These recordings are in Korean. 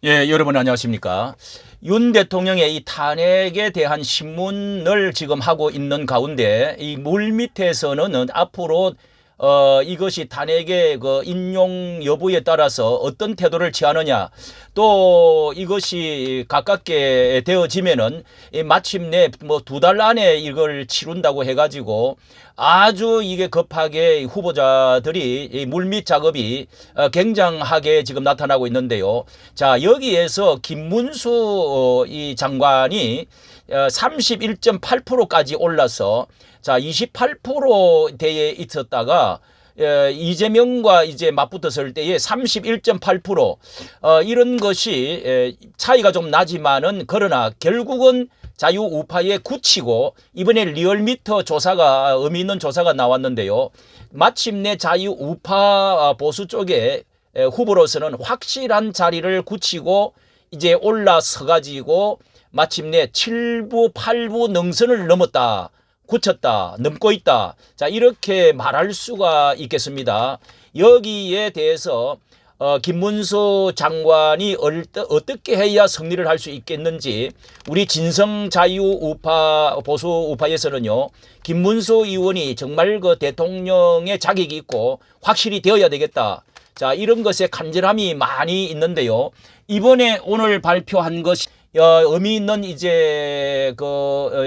예, 여러분 안녕하십니까? 윤 대통령의 이 탄핵에 대한 신문을 지금 하고 있는 가운데 이 물밑에서는 앞으로 이것이 탄핵의 그 인용 여부에 따라서 어떤 태도를 취하느냐, 또 이것이 가깝게 되어지면은 마침내 뭐 2달 안에 이걸 치룬다고 해가지고 아주 이게 급하게 후보자들이 이 물밑 작업이 굉장하게 지금 나타나고 있는데요. 자, 여기에서 김문수 이 장관이 31.8%까지 올라서 자 28%대에 있었다가 이재명과 이제 맞붙었을 때에 31.8% 이런 것이 차이가 좀 나지만은 그러나 결국은 자유우파에 굳히고 이번에 리얼미터 조사가 의미 있는 조사가 나왔는데요. 마침내 자유우파 보수 쪽에 후보로서는 확실한 자리를 굳히고 이제 올라서 가지고 마침내 7부, 8부 능선을 넘었다. 굳혔다. 넘고 있다. 자, 이렇게 말할 수가 있겠습니다. 여기에 대해서 김문수 장관이 어떻게 해야 승리를 할 수 있겠는지 우리 진성 자유우파 보수우파에서는요. 김문수 의원이 정말 그 대통령의 자격이 있고 확실히 되어야 되겠다. 자, 이런 것에 간절함이 많이 있는데요. 이번에 오늘 발표한 것이 의미 있는 이제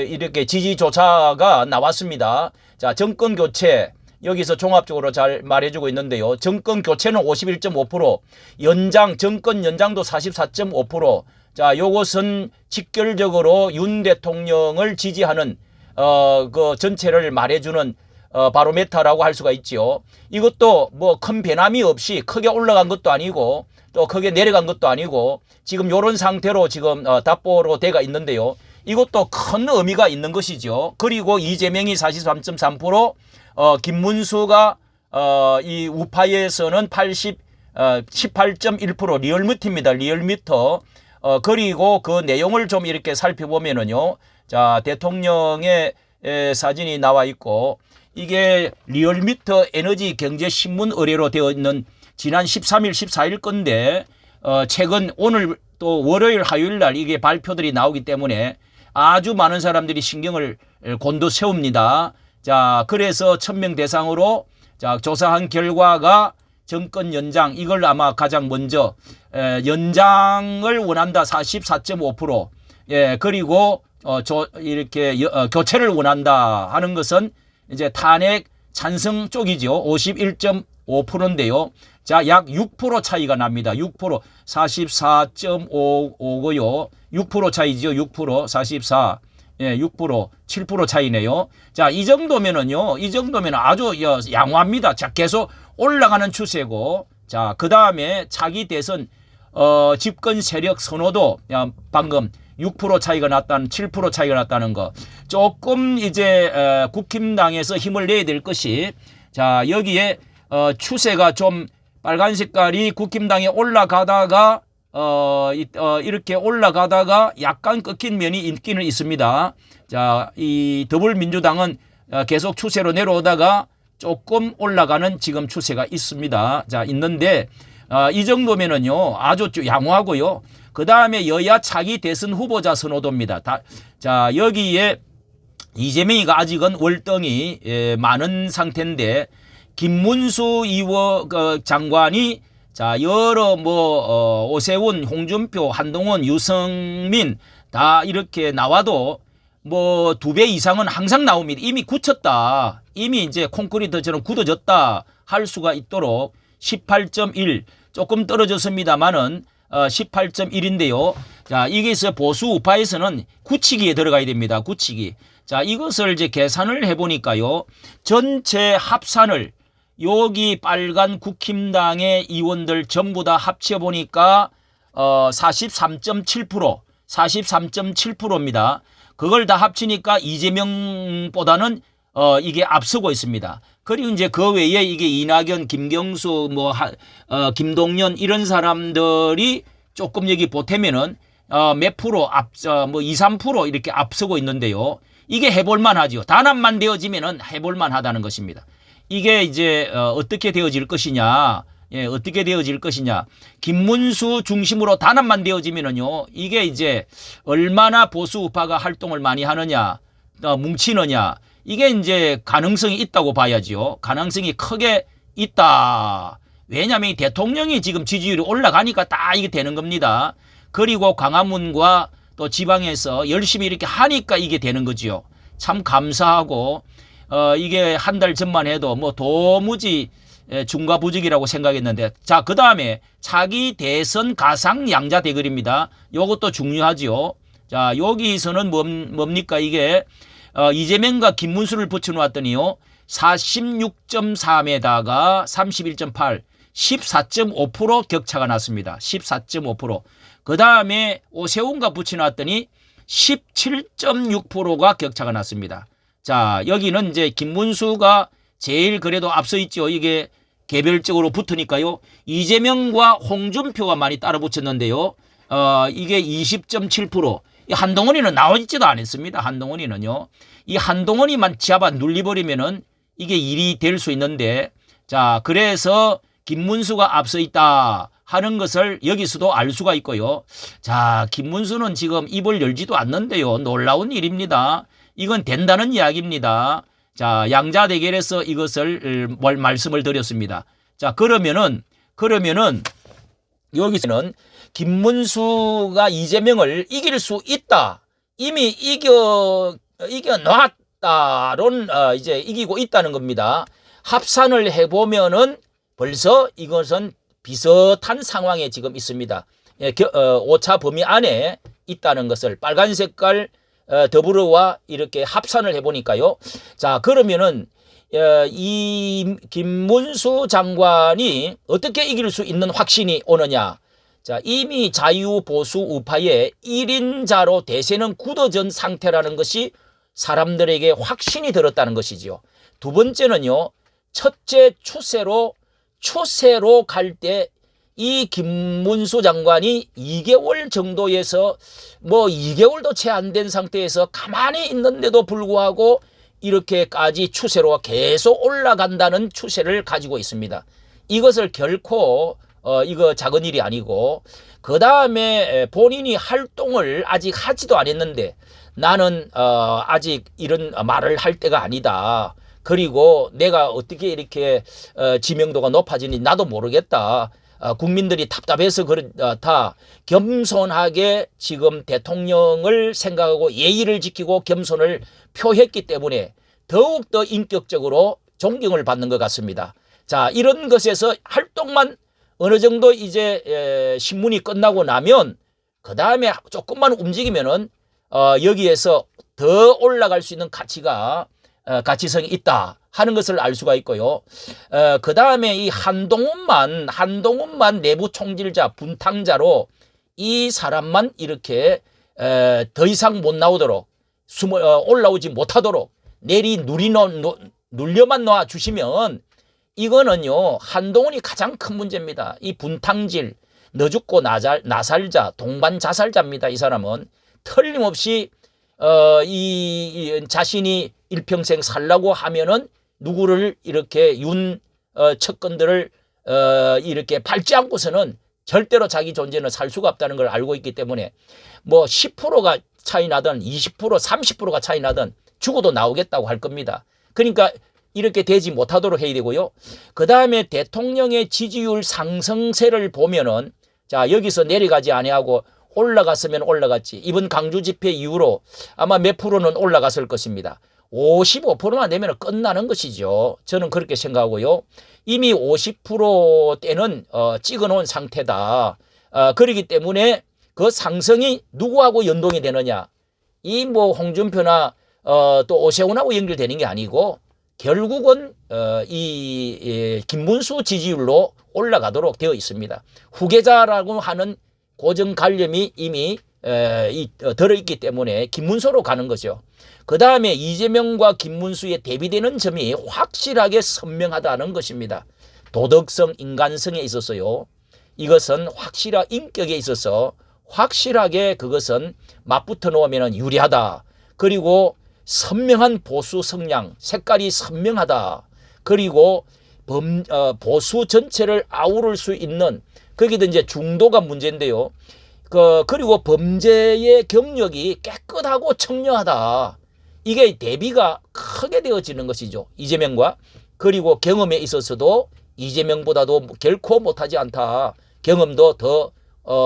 이렇게 지지조사가 나왔습니다. 자, 정권 교체 여기서 종합적으로 잘 말해주고 있는데요. 정권 교체는 51.5%, 정권 연장도 44.5%. 자, 요것은 직결적으로 윤 대통령을 지지하는 그 전체를 말해주는 바로메타라고 할 수가 있지요. 이것도 뭐 큰 변함이 없이 크게 올라간 것도 아니고 또 크게 내려간 것도 아니고 지금 이런 상태로 지금 답보로 돼가 있는데요. 이것도 큰 의미가 있는 것이죠. 그리고 이재명이 43.3%, 김문수가 이 우파에서는 18.1% 리얼미터입니다. 리얼미터. 그리고 그 내용을 좀 이렇게 살펴보면은요. 자, 대통령의 사진이 나와 있고 이게 리얼미터 에너지 경제 신문 의뢰로 되어 있는 지난 13일, 14일 건데 최근 오늘 또 월요일, 화요일 날 이게 발표들이 나오기 때문에 아주 많은 사람들이 신경을 곤두세웁니다. 자, 그래서 1000명 대상으로 자, 조사한 결과가 정권 연장 이걸 아마 가장 먼저 연장을 원한다 44.5%. 예, 그리고 이렇게 교체를 원한다 하는 것은 이제 탄핵 찬성 쪽이죠. 51.5%인데요. 자, 약 6% 차이가 납니다. 6%, 44.5고요. 6% 차이죠. 6%, 44. 예, 6%, 7% 차이네요. 자, 이 정도면은요. 이 정도면 아주 양호합니다. 자, 계속 올라가는 추세고. 자, 그다음에 차기 대선 집권 세력 선호도 방금 6% 차이가 났다는 7% 차이가 났다는 거. 조금 이제 국힘당에서 힘을 내야 될 것이 자, 여기에 추세가 좀 빨간 색깔이 국힘당에 올라가다가 이렇게 올라가다가 약간 꺾인 면이 있기는 있습니다. 자, 이 더불어민주당은 계속 추세로 내려오다가 조금 올라가는 지금 추세가 있습니다. 자, 있는데 이 정도면은요 아주 양호하고요. 그 다음에 여야 차기 대선 후보자 선호도입니다. 자, 여기에 이재명이가 아직은 월등히 많은 상태인데 김문수 의원 장관이 자, 여러 오세훈, 홍준표, 한동훈, 유승민 다 이렇게 나와도 뭐 2배 이상은 항상 나옵니다. 이미 굳혔다. 이미 이제 콘크리트처럼 굳어졌다 할 수가 있도록 18.1 조금 떨어졌습니다만은 18.1인데요. 자, 이게서 보수 우파에서는 굳히기에 들어가야 됩니다. 굳히기. 자, 이것을 이제 계산을 해보니까요. 전체 합산을 여기 빨간 국힘당의 의원들 전부 다 합쳐보니까 43.7%, 43.7%입니다. 그걸 다 합치니까 이재명보다는 이게 앞서고 있습니다. 그리고 이제 그 외에 이게 이낙연, 김경수, 김동연 이런 사람들이 조금 여기 보태면은 몇 프로 뭐 2, 3% 이렇게 앞서고 있는데요. 이게 해볼만 하죠. 단합만 되어지면은 해볼만 하다는 것입니다. 이게 이제 어떻게 되어질 것이냐. 예, 어떻게 되어질 것이냐. 김문수 중심으로 단합만 되어지면은요, 이게 이제 얼마나 보수 우파가 활동을 많이 하느냐, 뭉치느냐, 이게 이제 가능성이 있다고 봐야지요. 가능성이 크게 있다. 왜냐하면 대통령이 지금 지지율이 올라가니까 딱 이게 되는 겁니다. 그리고 광화문과 또 지방에서 열심히 이렇게 하니까 이게 되는 거지요. 참 감사하고, 이게 한 달 전만 해도 뭐 도무지 중과부직이라고 생각했는데, 자, 그 다음에 차기 대선 가상 양자 대결입니다. 요것도 중요하지요. 자, 여기서는 뭡니까? 이게, 이재명과 김문수를 붙여놓았더니요, 46.3에다가 31.8, 14.5% 격차가 났습니다. 14.5%. 그 다음에 오세훈과 붙여놨더니 17.6%가 격차가 났습니다. 자, 여기는 이제 김문수가 제일 그래도 앞서 있죠. 이게 개별적으로 붙으니까요. 이재명과 홍준표가 많이 따라 붙였는데요. 이게 20.7%. 이 한동훈이는 나오지도 않았습니다. 한동훈이는요. 이 한동훈이만 잡아 눌리버리면은 이게 일이 될 수 있는데, 자, 그래서 김문수가 앞서 있다 하는 것을 여기서도 알 수가 있고요. 자, 김문수는 지금 입을 열지도 않는데요. 놀라운 일입니다. 이건 된다는 이야기입니다. 자, 양자 대결에서 이것을 말씀을 드렸습니다. 자, 그러면은 여기서는 김문수가 이재명을 이길 수 있다. 이미 이겨놨다론 이제 이기고 있다는 겁니다. 합산을 해보면은 벌써 이것은 비슷한 상황에 지금 있습니다. 오차 범위 안에 있다는 것을 빨간 색깔 더불어와 이렇게 합산을 해보니까요. 자, 그러면은 이 김문수 장관이 어떻게 이길 수 있는 확신이 오느냐. 자, 이미 자유보수 우파의 1인자로 대세는 굳어진 상태라는 것이 사람들에게 확신이 들었다는 것이지요. 두 번째는요. 첫째 추세로 갈 때 이 김문수 장관이 2개월 정도에서 뭐 2개월도 채 안 된 상태에서 가만히 있는데도 불구하고 이렇게까지 추세로 계속 올라간다는 추세를 가지고 있습니다. 이것을 결코 이거 작은 일이 아니고, 그 다음에 본인이 활동을 아직 하지도 않았는데 나는 아직 이런 말을 할 때가 아니다. 그리고 내가 어떻게 이렇게 지명도가 높아지는지 나도 모르겠다. 국민들이 답답해서 그렇다. 겸손하게 지금 대통령을 생각하고 예의를 지키고 겸손을 표했기 때문에 더욱더 인격적으로 존경을 받는 것 같습니다. 자, 이런 것에서 활동만 어느 정도 이제 신문이 끝나고 나면 그 다음에 조금만 움직이면은 여기에서 더 올라갈 수 있는 가치성이 있다 하는 것을 알 수가 있고요. 그 다음에 이 한동훈만 내부 총질자, 분탕자로 이 사람만 이렇게 더 이상 못 나오도록 올라오지 못하도록 눌려만 놔 주시면 이거는요, 한동훈이 가장 큰 문제입니다. 이 분탕질, 너 죽고 나 살자, 동반 자살자입니다. 이 사람은 틀림없이 이 자신이 일평생 살라고 하면은 누구를 이렇게 척건들을 이렇게 밟지 않고서는 절대로 자기 존재는 살 수가 없다는 걸 알고 있기 때문에 뭐 10%가 차이 나든 20%, 30%가 차이 나든 죽어도 나오겠다고 할 겁니다. 그러니까 이렇게 되지 못하도록 해야 되고요. 그 다음에 대통령의 지지율 상승세를 보면은, 자, 여기서 내려가지 아니하고 올라갔으면 올라갔지. 이번 강주 집회 이후로 아마 몇 프로는 올라갔을 것입니다. 55%만 되면 끝나는 것이죠. 저는 그렇게 생각하고요. 이미 50%대는 찍어놓은 상태다. 그렇기 때문에 그 상승이 누구하고 연동이 되느냐. 이 뭐 홍준표나 또 오세훈하고 연결되는 게 아니고 결국은 이 김문수 지지율로 올라가도록 되어 있습니다. 후계자라고 하는 고정관념이 이미 들어있기 때문에 김문수로 가는 거죠. 그 다음에 이재명과 김문수의 대비되는 점이 확실하게 선명하다는 것입니다. 도덕성, 인간성에 있어서요. 이것은 확실한 인격에 있어서 확실하게 그것은 맞붙어 놓으면 유리하다. 그리고 선명한 보수 성향, 색깔이 선명하다. 그리고 보수 전체를 아우를 수 있는 거기도 이제 중도가 문제인데요. 그리고 범죄의 경력이 깨끗하고 청렴하다. 이게 대비가 크게 되어지는 것이죠. 이재명과. 그리고 경험에 있어서도 이재명보다도 결코 못하지 않다. 경험도 더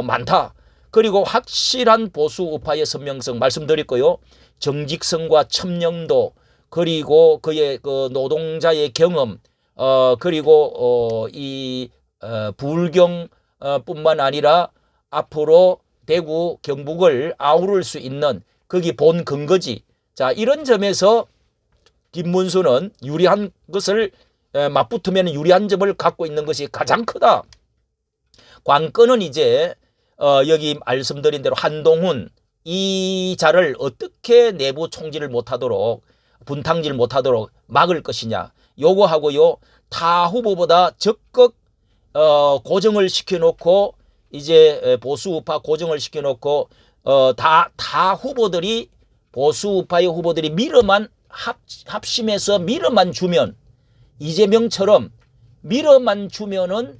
많다. 그리고 확실한 보수 우파의 선명성 말씀드렸고요. 정직성과 첨령도 그리고 그의 그 노동자의 경험 그리고 이 불경 뿐만 아니라 앞으로 대구 경북을 아우를 수 있는 거기 본 근거지. 자, 이런 점에서 김문수는 유리한 것을 맞붙으면 유리한 점을 갖고 있는 것이 가장 크다. 관건은 이제 여기 말씀드린 대로 한동훈 이 자를 어떻게 내부 총질을 못하도록 분탕질 못하도록 막을 것이냐. 요거하고요. 타 후보보다 적극 고정을 시켜놓고 이제 보수 우파 고정을 시켜놓고 다 후보들이 보수 우파의 후보들이 밀어만 합심해서 밀어만 주면 이재명처럼 밀어만 주면은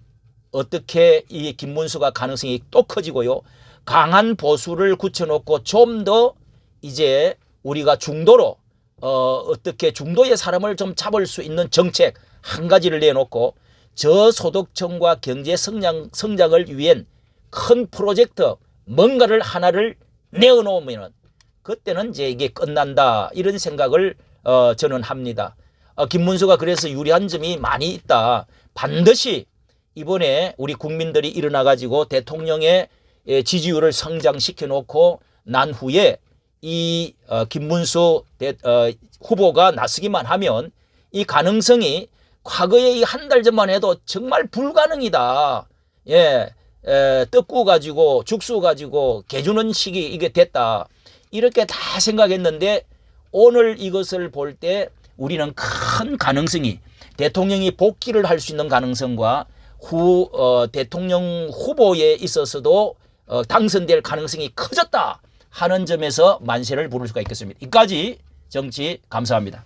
어떻게 이 김문수가 가능성이 또 커지고요. 강한 보수를 굳혀놓고 좀 더 이제 우리가 중도로 어떻게 중도의 사람을 좀 잡을 수 있는 정책 한 가지를 내놓고 저소득층과 경제 성장을 위한 큰 프로젝트 뭔가를 하나를 내어놓으면 그때는 이제 이게 끝난다 이런 생각을 저는 합니다. 김문수가 그래서 유리한 점이 많이 있다. 반드시 이번에 우리 국민들이 일어나 가지고 대통령의 지지율을 성장시켜 놓고 난 후에 이 김문수 후보가 나서기만 하면 이 가능성이 과거에 이 한 달 전만 해도 정말 불가능이다. 예, 떡구 가지고 죽수 가지고 개주는 시기 이게 됐다. 이렇게 다 생각했는데 오늘 이것을 볼 때 우리는 큰 가능성이 대통령이 복귀를 할 수 있는 가능성과 대통령 후보에 있어서도 당선될 가능성이 커졌다 하는 점에서 만세를 부를 수가 있겠습니다. 이까지 정치 감사합니다.